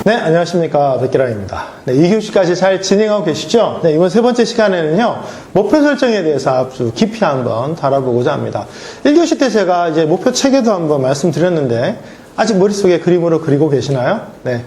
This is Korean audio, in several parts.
네, 안녕하십니까. 백기란입니다. 네, 2교시까지 잘 진행하고 계시죠? 네, 이번 세 번째 시간에는요, 목표 설정에 대해서 아주 깊이 한번 다뤄보고자 합니다. 1교시 때 제가 이제 목표 체계도 한번 말씀드렸는데, 아직 머릿속에 그림으로 그리고 계시나요? 네.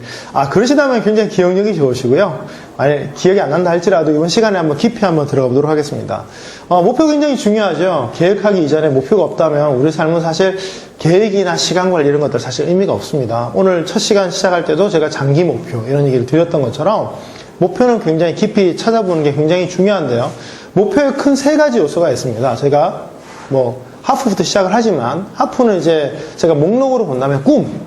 그러시다면 굉장히 기억력이 좋으시고요. 만약 기억이 안 난다 할지라도 이번 시간에 한번 깊이 한번 들어가 보도록 하겠습니다. 목표 굉장히 중요하죠. 계획하기 이전에 목표가 없다면 우리 삶은 사실 계획이나 시간 관리 이런 것들 사실 의미가 없습니다. 오늘 첫 시간 시작할 때도 제가 장기 목표 이런 얘기를 드렸던 것처럼 목표는 굉장히 깊이 찾아보는 게 굉장히 중요한데요. 목표에 큰 세 가지 요소가 있습니다. 제가 하프부터 시작을 하지만 하프는 이제 제가 목록으로 본다면 꿈,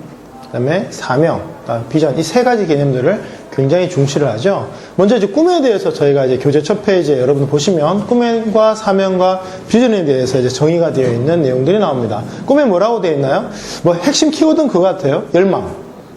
그다음에 사명, 비전 이 세 가지 개념들을 굉장히 중시를 하죠. 먼저 이제 꿈에 대해서 저희가 이제 교재 첫 페이지에 여러분 보시면 꿈과 사명과 비전에 대해서 이제 정의가 되어 있는 내용들이 나옵니다. 꿈에 뭐라고 되어 있나요? 핵심 키워드는 그거 같아요. 열망.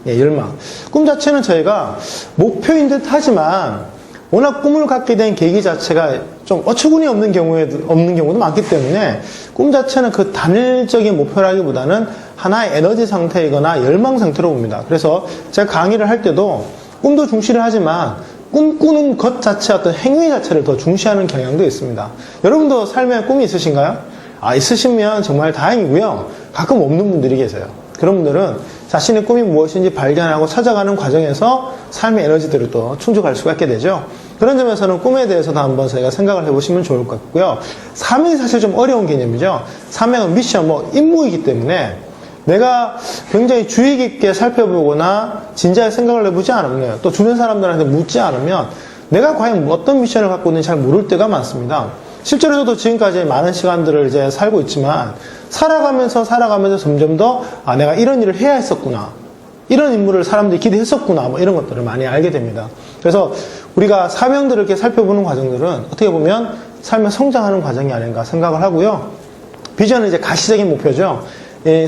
예, 열망. 꿈 자체는 저희가 목표인 듯 하지만 워낙 꿈을 갖게 된 계기 자체가 좀 어처구니 없는 경우도 많기 때문에 꿈 자체는 그 단일적인 목표라기보다는 하나의 에너지 상태이거나 열망 상태로 봅니다. 그래서 제가 강의를 할 때도 꿈도 중시를 하지만 꿈꾸는 것 자체 어떤 행위 자체를 더 중시하는 경향도 있습니다. 여러분도 삶에 꿈이 있으신가요? 있으시면 정말 다행이고요. 가끔 없는 분들이 계세요. 그런 분들은 자신의 꿈이 무엇인지 발견하고 찾아가는 과정에서 삶의 에너지들을 또 충족할 수가 있게 되죠. 그런 점에서는 꿈에 대해서도 한번 저희가 생각을 해보시면 좋을 것 같고요. 사명이 사실 좀 어려운 개념이죠. 사명은 미션, 임무이기 때문에 내가 굉장히 주의 깊게 살펴보거나 진지하게 생각을 해보지 않으면 또 주변 사람들한테 묻지 않으면 내가 과연 어떤 미션을 갖고 있는지 잘 모를 때가 많습니다. 실제로 저도 지금까지 많은 시간들을 이제 살고 있지만 살아가면서 점점 더 내가 이런 일을 해야 했었구나, 이런 인물을 사람들이 기대했었구나, 이런 것들을 많이 알게 됩니다. 그래서 우리가 사명들을 이렇게 살펴보는 과정들은 어떻게 보면 삶의 성장하는 과정이 아닌가 생각을 하고요. 비전은 이제 가시적인 목표죠.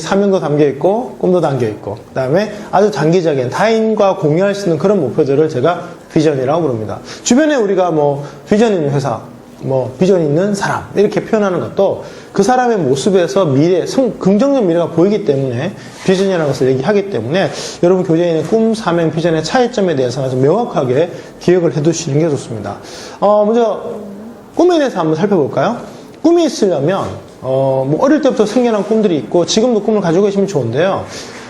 사명도 담겨있고 꿈도 담겨있고 그 다음에 아주 장기적인 타인과 공유할 수 있는 그런 목표들을 제가 비전이라고 부릅니다. 주변에 우리가 비전 있는 회사, 비전 있는 사람 이렇게 표현하는 것도 그 사람의 모습에서 긍정적 미래가 보이기 때문에 비전이라는 것을 얘기하기 때문에 여러분 교재에 있는 꿈, 사명, 비전의 차이점에 대해서는 아주 명확하게 기억을 해두시는 게 좋습니다. 먼저 꿈에 대해서 한번 살펴볼까요? 꿈이 있으려면 어릴 때부터 생겨난 꿈들이 있고 지금도 꿈을 가지고 계시면 좋은데요.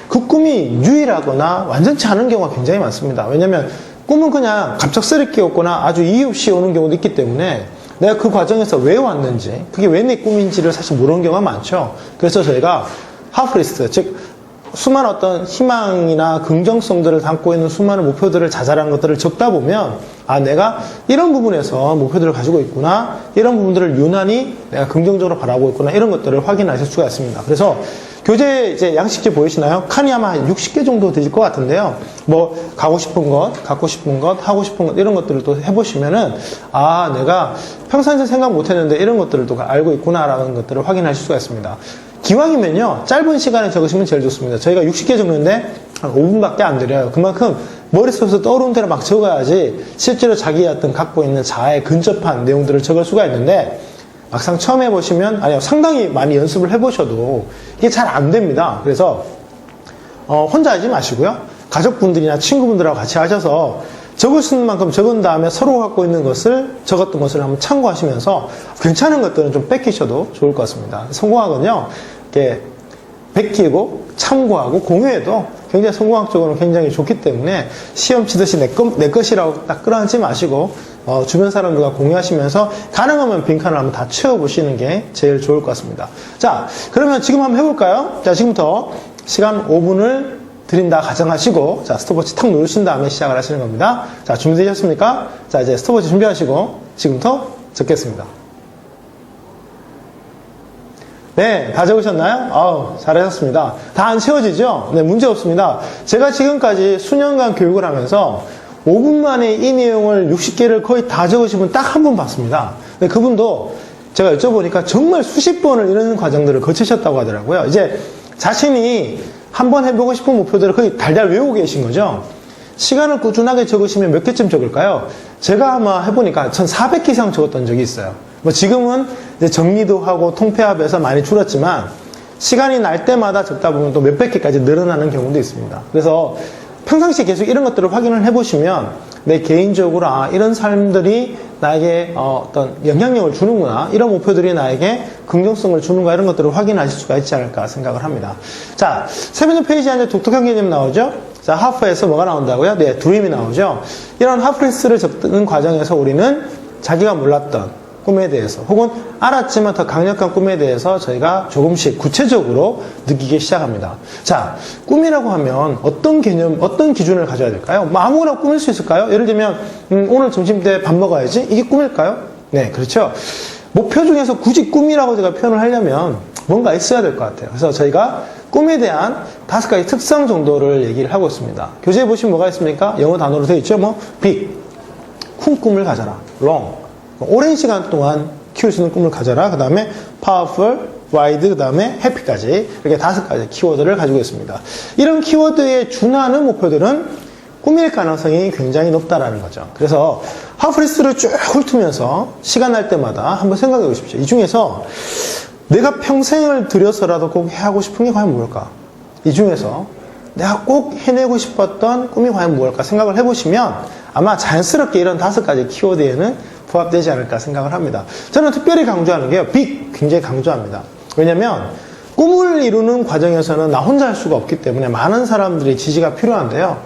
그 꿈이 유일하거나 완전치 않은 경우가 굉장히 많습니다. 왜냐하면 꿈은 그냥 갑작스럽게 오거나 아주 이유 없이 오는 경우도 있기 때문에 내가 그 과정에서 왜 왔는지, 그게 왜 내 꿈인지를 사실 모르는 경우가 많죠. 그래서 저희가 하프리스트, 즉 수많은 어떤 희망이나 긍정성들을 담고 있는 수많은 목표들을 자잘한 것들을 적다 보면 내가 이런 부분에서 목표들을 가지고 있구나, 이런 부분들을 유난히 내가 긍정적으로 바라보고 있구나, 이런 것들을 확인하실 수가 있습니다. 그래서 교재 이제 양식지 보이시나요? 칸이 아마 한 60개 정도 되실 것 같은데요. 가고 싶은 것, 갖고 싶은 것, 하고 싶은 것, 이런 것들을 또 해보시면은, 내가 평상시에 생각 못 했는데 이런 것들을 또 알고 있구나라는 것들을 확인하실 수가 있습니다. 기왕이면요, 짧은 시간에 적으시면 제일 좋습니다. 저희가 60개 적는데 한 5분밖에 안 드려요. 그만큼 머릿속에서 떠오르는 대로 막 적어야지 실제로 자기의 어떤 갖고 있는 자아에 근접한 내용들을 적을 수가 있는데 막상 처음 해보시면, 상당히 많이 연습을 해보셔도 이게 잘 안 됩니다. 그래서 혼자 하지 마시고요. 가족분들이나 친구분들하고 같이 하셔서 적을 수 있는 만큼 적은 다음에 서로 갖고 있는 것을, 적었던 것을 한번 참고하시면서 괜찮은 것들은 좀 뺏기셔도 좋을 것 같습니다. 성공학은요, 이렇게 베끼고 참고하고 공유해도 굉장히 성공학적으로 굉장히 좋기 때문에 시험 치듯이 내 것이라고 딱 끌어안지 마시고 주변 사람들과 공유하시면서 가능하면 빈칸을 한번 다 채워보시는 게 제일 좋을 것 같습니다. 자, 그러면 지금 한번 해볼까요? 자, 지금부터 시간 5분을 드린다 가정하시고, 자, 스톱워치 탁 누르신 다음에 시작을 하시는 겁니다. 자, 준비되셨습니까? 자, 이제 스톱워치 준비하시고 지금부터 적겠습니다. 네, 다 적으셨나요? 잘하셨습니다. 다 안 채워지죠? 네, 문제 없습니다. 제가 지금까지 수년간 교육을 하면서 5분 만에 이 내용을 60개를 거의 다 적으신 분 딱 한 분 봤습니다. 근데 그분도 제가 여쭤보니까 정말 수십 번을 이런 과정들을 거치셨다고 하더라고요. 이제 자신이 한번 해보고 싶은 목표들을 거의 달달 외우고 계신 거죠. 시간을 꾸준하게 적으시면 몇 개쯤 적을까요? 제가 아마 해보니까 1400개 이상 적었던 적이 있어요. 지금은 이제 정리도 하고 통폐합해서 많이 줄었지만 시간이 날 때마다 적다 보면 또 몇백 개까지 늘어나는 경우도 있습니다. 그래서 평상시에 계속 이런 것들을 확인을 해보시면 내 개인적으로 이런 삶들이 나에게 어떤 영향력을 주는구나, 이런 목표들이 나에게 긍정성을 주는가, 이런 것들을 확인하실 수가 있지 않을까 생각을 합니다. 자, 세 번째 페이지 안에 독특한 개념 나오죠? 자, 하프에서 뭐가 나온다고요? 네, 드림이 나오죠. 이런 하프리스트를 적는 과정에서 우리는 자기가 몰랐던 꿈에 대해서, 혹은 알았지만 더 강력한 꿈에 대해서 저희가 조금씩 구체적으로 느끼기 시작합니다. 자, 꿈이라고 하면 어떤 개념, 어떤 기준을 가져야 될까요? 뭐 아무거나 꾸밀 수 있을까요? 예를 들면 오늘 점심 때 밥 먹어야지, 이게 꿈일까요? 네, 그렇죠. 목표 중에서 굳이 꿈이라고 제가 표현을 하려면 뭔가 있어야 될 것 같아요. 그래서 저희가 꿈에 대한 5가지 특성 정도를 얘기를 하고 있습니다. 교재에 보시면 뭐가 있습니까? 영어 단어로 되어 있죠. 뭐 big, 큰 꿈을 가져라. long, 오랜 시간 동안 키울 수 있는 꿈을 가져라. 그 다음에 powerful, wide, 그 다음에 happy까지, 이렇게 5가지 키워드를 가지고 있습니다. 이런 키워드에 준하는 목표들은 꿈일 가능성이 굉장히 높다라는 거죠. 그래서 하프리스트를 쭉 훑으면서 시간 날 때마다 한번 생각해 보십시오. 이 중에서 내가 평생을 들여서라도 꼭 하고 싶은 게 과연 무엇일까? 이 중에서 내가 꼭 해내고 싶었던 꿈이 과연 무엇일까 생각을 해보시면 아마 자연스럽게 이런 5가지 키워드에는 부합되지 않을까 생각을 합니다. 저는 특별히 강조하는 게요, 빅 굉장히 강조합니다. 왜냐면 꿈을 이루는 과정에서는 나 혼자 할 수가 없기 때문에 많은 사람들의 지지가 필요한데요,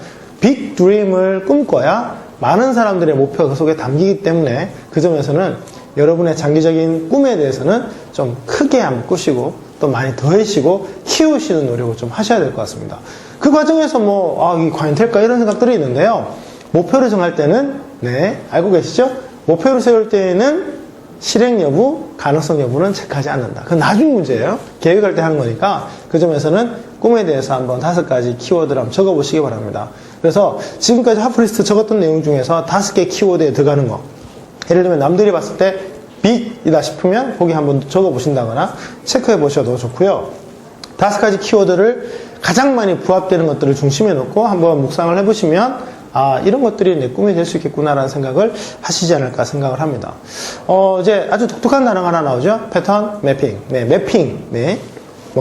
빅 드림을 꿈꿔야 많은 사람들의 목표가 그 속에 담기기 때문에 그 점에서는 여러분의 장기적인 꿈에 대해서는 좀 크게 한번 꾸시고 또 많이 더해시고 키우시는 노력을 좀 하셔야 될 것 같습니다. 그 과정에서 이게 과연 될까, 이런 생각들이 있는데요, 목표를 정할 때는, 네, 알고 계시죠? 목표를 세울 때에는 실행 여부, 가능성 여부는 체크하지 않는다. 그건 나중 문제예요. 계획할 때 하는 거니까 그 점에서는 꿈에 대해서 한번 5가지 키워드를 한번 적어보시기 바랍니다. 그래서 지금까지 하프리스트 적었던 내용 중에서 5개 키워드에 들어가는 거, 예를 들면 남들이 봤을 때 빅이다 싶으면 거기 한번 적어보신다거나 체크해 보셔도 좋고요. 5가지 키워드를 가장 많이 부합되는 것들을 중심에 놓고 한번 묵상을 해보시면 이런 것들이 내 꿈이 될 수 있겠구나라는 생각을 하시지 않을까 생각을 합니다. 이제 아주 독특한 단어가 하나 나오죠. 패턴 매핑. 네, 매핑. 네.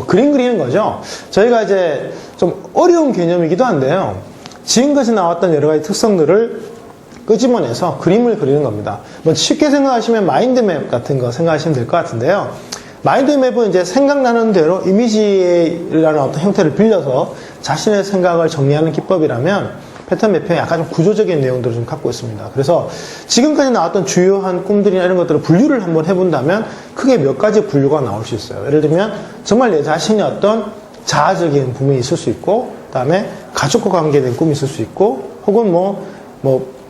그림 그리는 거죠. 저희가 이제 좀 어려운 개념이기도 한데요, 지금까지 나왔던 여러 가지 특성들을 끄집어내서 그림을 그리는 겁니다. 쉽게 생각하시면 마인드맵 같은 거 생각하시면 될 것 같은데요, 마인드맵은 이제 생각나는 대로 이미지라는 어떤 형태를 빌려서 자신의 생각을 정리하는 기법이라면, 패턴 매핑이 약간 좀 구조적인 내용들을 좀 갖고 있습니다. 그래서 지금까지 나왔던 주요한 꿈들이나 이런 것들을 분류를 한번 해본다면 크게 몇 가지 분류가 나올 수 있어요. 예를 들면 정말 내 자신의 어떤 자아적인 부분이 있을 수 있고, 그 다음에 가족과 관계된 꿈이 있을 수 있고, 혹은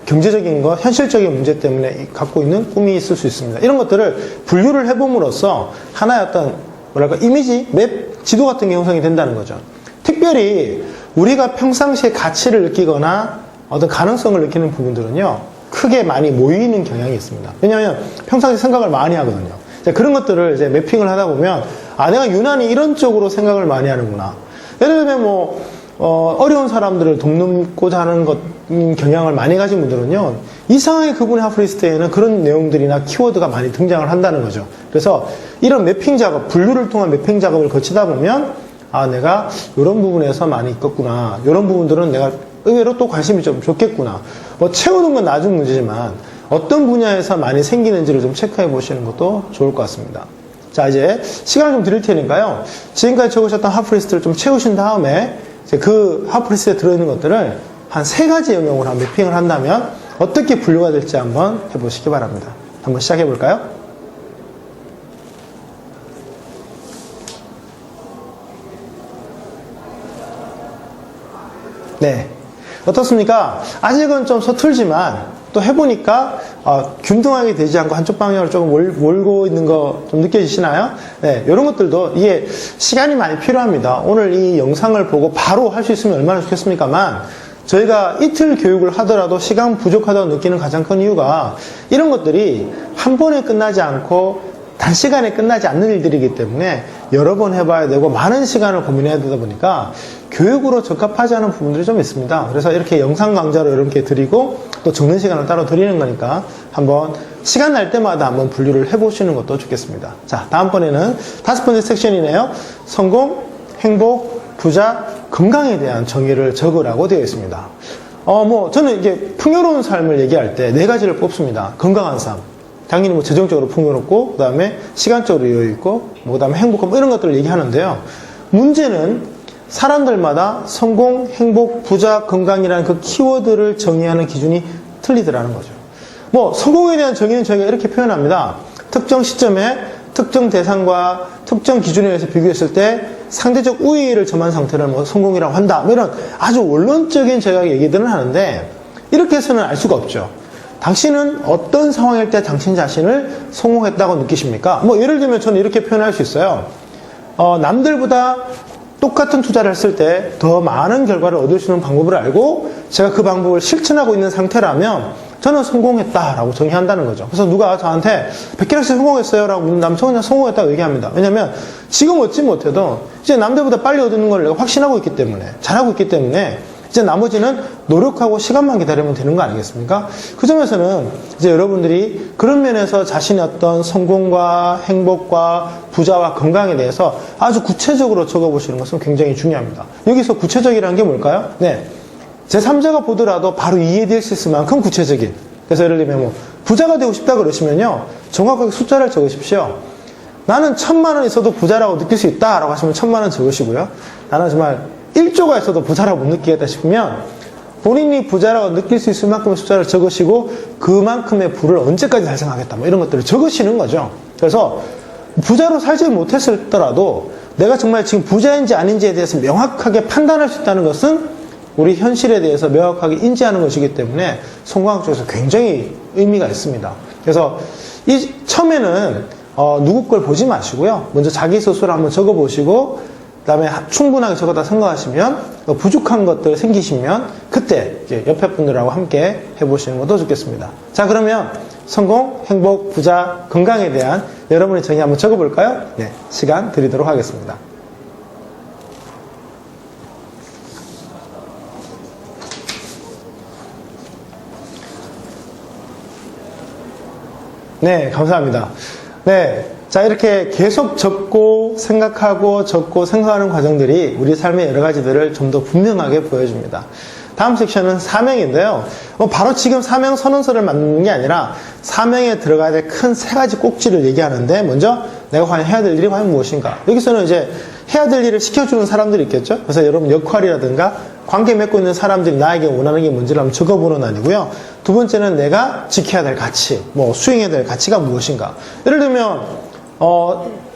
경제적인 거, 현실적인 문제 때문에 갖고 있는 꿈이 있을 수 있습니다. 이런 것들을 분류를 해봄으로써 하나의 어떤 이미지, 맵, 지도 같은 게 형성이 된다는 거죠. 특별히 우리가 평상시에 가치를 느끼거나 어떤 가능성을 느끼는 부분들은요, 크게 많이 모이는 경향이 있습니다. 왜냐하면 평상시에 생각을 많이 하거든요. 그런 것들을 이제 매핑을 하다 보면 내가 유난히 이런 쪽으로 생각을 많이 하는구나. 예를 들면 어려운 사람들을 돕고자 하는 경향을 많이 가진 분들은요, 이상하게 그분의 하프리스트에는 그런 내용들이나 키워드가 많이 등장을 한다는 거죠. 그래서 이런 매핑 작업, 분류를 통한 매핑 작업을 거치다 보면 내가 이런 부분에서 많이 있겠구나, 이런 부분들은 내가 의외로 또 관심이 좀 좋겠구나. 채우는 건 나중 문제지만 어떤 분야에서 많이 생기는지를 좀 체크해 보시는 것도 좋을 것 같습니다. 자, 이제 시간을 좀 드릴 테니까요, 지금까지 적으셨던 하프리스트를 좀 채우신 다음에 이제 그 하프리스트에 들어있는 것들을 한 3가지 영역으로 한 매핑을 한다면 어떻게 분류가 될지 한번 해보시기 바랍니다. 한번 시작해 볼까요? 네, 어떻습니까? 아직은 좀 서툴지만 또 해보니까 균등하게 되지 않고 한쪽 방향으로 조금 몰고 있는 거 좀 느껴지시나요? 네, 이런 것들도 이게 시간이 많이 필요합니다. 오늘 이 영상을 보고 바로 할 수 있으면 얼마나 좋겠습니까만, 저희가 이틀 교육을 하더라도 시간 부족하다고 느끼는 가장 큰 이유가 이런 것들이 한 번에 끝나지 않고 단시간에 끝나지 않는 일들이기 때문에 여러 번 해봐야 되고 많은 시간을 고민해야 되다 보니까 교육으로 적합하지 않은 부분들이 좀 있습니다. 그래서 이렇게 영상 강좌로 이렇게 드리고 또 적는 시간을 따로 드리는 거니까 한번 시간 날 때마다 한번 분류를 해보시는 것도 좋겠습니다. 자, 다음번에는 5번째 섹션이네요. 성공, 행복, 부자, 건강에 대한 정의를 적으라고 되어 있습니다. 저는 이게 풍요로운 삶을 얘기할 때 네 가지를 뽑습니다. 건강한 삶. 당연히 재정적으로 풍요롭고, 그 다음에 시간적으로 여유있고, 그 다음에 행복한 이런 것들을 얘기하는데요. 문제는 사람들마다 성공, 행복, 부자, 건강이라는 그 키워드를 정의하는 기준이 틀리더라는 거죠. 성공에 대한 정의는 저희가 이렇게 표현합니다. 특정 시점에 특정 대상과 특정 기준에 의해서 비교했을 때 상대적 우위를 점한 상태를 성공이라고 한다. 이런 아주 원론적인 제가 얘기들은 하는데, 이렇게 해서는 알 수가 없죠. 당신은 어떤 상황일 때 당신 자신을 성공했다고 느끼십니까? 예를 들면 저는 이렇게 표현할 수 있어요. 남들보다 똑같은 투자를 했을 때 더 많은 결과를 얻을 수 있는 방법을 알고 제가 그 방법을 실천하고 있는 상태라면 저는 성공했다라고 정의한다는 거죠. 그래서 누가 저한테 100개씩 성공했어요 라고 묻는다면 저는 그냥 성공했다고 얘기합니다. 왜냐면 지금 얻지 못해도 이제 남들보다 빨리 얻는 걸 내가 확신하고 있기 때문에, 잘하고 있기 때문에 이제 나머지는 노력하고 시간만 기다리면 되는 거 아니겠습니까? 그 점에서는 이제 여러분들이 그런 면에서 자신의 어떤 성공과 행복과 부자와 건강에 대해서 아주 구체적으로 적어보시는 것은 굉장히 중요합니다. 여기서 구체적이라는 게 뭘까요? 제3자가 보더라도 바로 이해될 수 있을 만큼 구체적인. 그래서 예를 들면 부자가 되고 싶다 그러시면요, 정확하게 숫자를 적으십시오. 나는 1000만 원 있어도 부자라고 느낄 수 있다 라고 하시면 1000만 원 적으시고요. 나는 정말 1조가 있어도 부자라고 못 느끼겠다 싶으면 본인이 부자라고 느낄 수 있을 만큼의 숫자를 적으시고 그만큼의 부를 언제까지 달성하겠다 이런 것들을 적으시는 거죠. 그래서 부자로 살지 못했더라도 내가 정말 지금 부자인지 아닌지에 대해서 명확하게 판단할 수 있다는 것은 우리 현실에 대해서 명확하게 인지하는 것이기 때문에 성공학 쪽에서 굉장히 의미가 있습니다. 그래서 처음에는 누구 걸 보지 마시고요. 먼저 자기 스스로 한번 적어보시고 그 다음에 충분하게 적었다 생각하시면 부족한 것들 생기시면 그때 이제 옆에 분들하고 함께 해보시는 것도 좋겠습니다. 자, 그러면 성공, 행복, 부자, 건강에 대한 여러분의 정의 한번 적어볼까요? 네, 시간 드리도록 하겠습니다. 네, 감사합니다. 네. 자, 이렇게 계속 적고 생각하고 적고 생각하는 과정들이 우리 삶의 여러 가지들을 좀 더 분명하게 보여줍니다. 다음 섹션은 사명인데요. 바로 지금 사명 선언서를 만드는 게 아니라 사명에 들어가야 될 큰 세 가지 꼭지를 얘기하는데, 먼저 내가 과연 해야 될 일이 과연 무엇인가. 여기서는 이제 해야 될 일을 시켜주는 사람들이 있겠죠. 그래서 여러분 역할이라든가 관계 맺고 있는 사람들이 나에게 원하는 게 뭔지를 한번 적어보는 아니고요. 두 번째는 내가 지켜야 될 가치, 수행해야 될 가치가 무엇인가. 예를 들면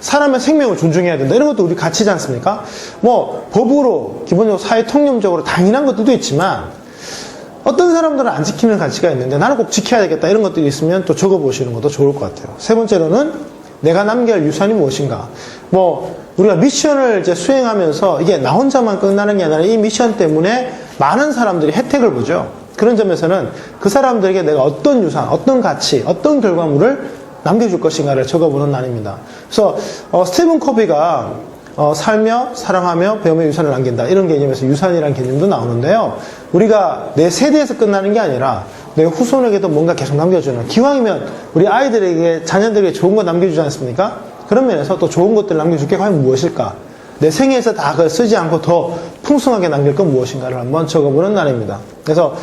사람의 생명을 존중해야 된다. 이런 것도 우리 가치지 않습니까? 법으로, 기본적으로 사회 통념적으로 당연한 것들도 있지만, 어떤 사람들은 안 지키는 가치가 있는데 나는 꼭 지켜야 되겠다. 이런 것들이 있으면 또 적어보시는 것도 좋을 것 같아요. 세 번째로는 내가 남겨야 할 유산이 무엇인가. 우리가 미션을 이제 수행하면서 이게 나 혼자만 끝나는 게 아니라 이 미션 때문에 많은 사람들이 혜택을 보죠. 그런 점에서는 그 사람들에게 내가 어떤 유산, 어떤 가치, 어떤 결과물을 남겨줄 것인가를 적어보는 날입니다. 그래서 스티븐 커비가 살며 사랑하며 배움의 유산을 남긴다, 이런 개념에서 유산이라는 개념도 나오는데요. 우리가 내 세대에서 끝나는 게 아니라 내 후손에게도 뭔가 계속 남겨주는, 기왕이면 우리 아이들에게, 자녀들에게 좋은 거 남겨주지 않습니까? 그런 면에서 또 좋은 것들을 남겨줄 게 과연 무엇일까? 내 생애에서 다 그걸 쓰지 않고 더 풍성하게 남길 건 무엇인가를 한번 적어보는 날입니다. 그래서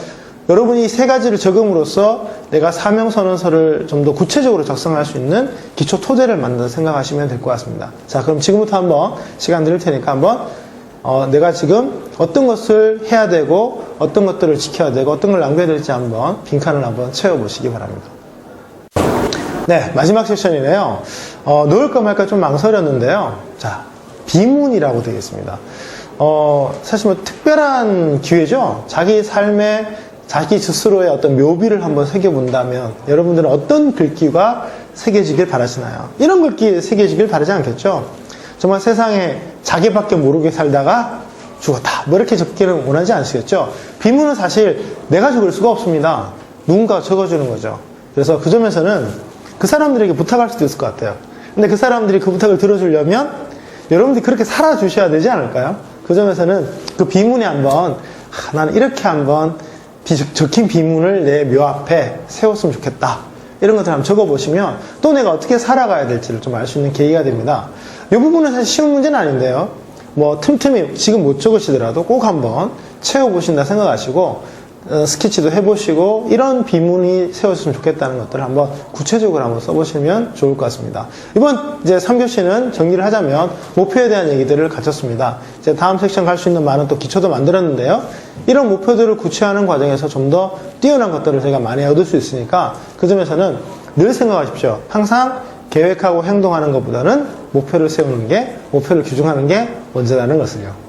여러분이 이 세 가지를 적음으로써 내가 사명선언서를 좀 더 구체적으로 작성할 수 있는 기초 토대를 만든다 생각하시면 될 것 같습니다. 자, 그럼 지금부터 한번 시간 드릴 테니까 한번 내가 지금 어떤 것을 해야 되고 어떤 것들을 지켜야 되고 어떤 걸 남겨야 될지 한번 빈칸을 한번 채워보시기 바랍니다. 네, 마지막 세션이네요. 넣을까 말까 좀 망설였는데요. 자, 비문이라고 되겠습니다. 사실 특별한 기회죠. 자기 삶에 자기 스스로의 어떤 묘비를 한번 새겨본다면 여러분들은 어떤 글귀가 새겨지길 바라시나요? 이런 글귀 새겨지길 바라지 않겠죠? 정말 세상에 자기밖에 모르게 살다가 죽었다, 이렇게 적기를 원하지 않으시겠죠? 비문은 사실 내가 적을 수가 없습니다. 누군가가 적어주는 거죠. 그래서 그 점에서는 그 사람들에게 부탁할 수도 있을 것 같아요. 근데 그 사람들이 그 부탁을 들어주려면 여러분들이 그렇게 살아주셔야 되지 않을까요? 그 점에서는 그 비문에 한번 나는 이렇게 한번 적힌 비문을 내 묘 앞에 세웠으면 좋겠다, 이런 것들 한번 적어보시면 또 내가 어떻게 살아가야 될지를 좀 알 수 있는 계기가 됩니다. 이 부분은 사실 쉬운 문제는 아닌데요. 뭐 틈틈이 지금 못 적으시더라도 꼭 한번 채워보신다 생각하시고 스케치도 해보시고 이런 비문이 세워졌으면 좋겠다는 것들을 한번 구체적으로 한번 써보시면 좋을 것 같습니다. 이번 이제 3교시는 정리를 하자면 목표에 대한 얘기들을 갖췄습니다. 이제 다음 섹션 갈 수 있는 많은 또 기초도 만들었는데요. 이런 목표들을 구체화하는 과정에서 좀 더 뛰어난 것들을 저희가 많이 얻을 수 있으니까 그 점에서는 늘 생각하십시오. 항상 계획하고 행동하는 것보다는 목표를 세우는 게, 목표를 규정하는 게 먼저라는 것을요.